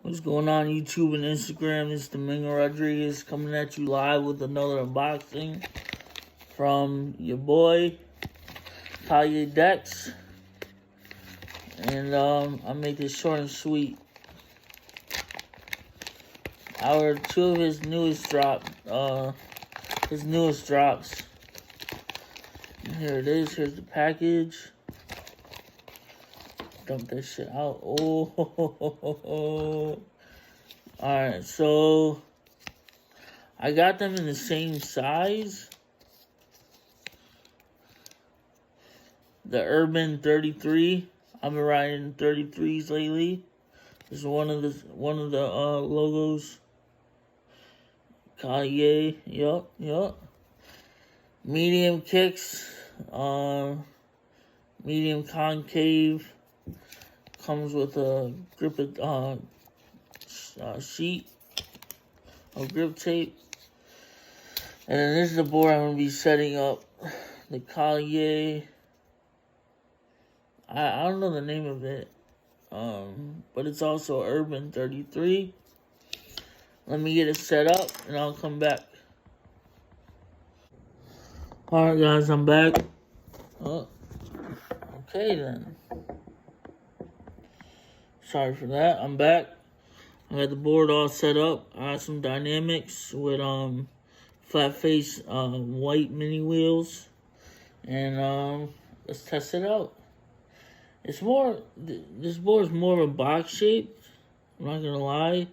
What's going on YouTube and Instagram? This is Domingo Rodriguez coming at you live with another unboxing from your boy, Kalye Dex. And I make this short and sweet. Two of his newest drops. And here it is. Here's the package. Dump that shit out. Oh, alright, so I got them in the same size. The Urban 33. I've been riding 33s lately. This is one of the logos. Kalye, yup. Medium kicks, medium concave. Comes with a grip sheet of grip tape. And then this is the board I'm going to be setting up. The Kalye. I don't know the name of it. But it's also Urban 33. Let me get it set up and I'll come back. Alright guys, I'm back. Oh, okay then. Sorry for that. I'm back. I got the board all set up. I got some dynamics with flat face white mini wheels. And let's test it out. It's more, this board is more of a box shape. I'm not gonna lie.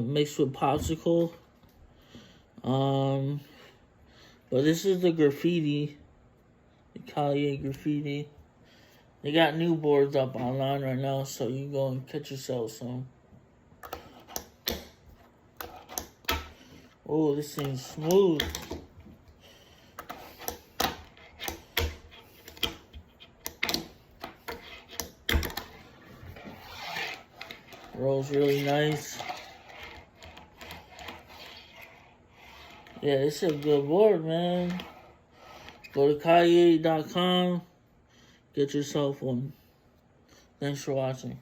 Mixed with popsicle. But this is the graffiti. The Kalye graffiti. They got new boards up online right now, so you can go and catch yourself some. Oh, this thing's smooth. Rolls really nice. Yeah, this is a good board, man. Go to Kalye.com. Get yourself one. Thanks for watching.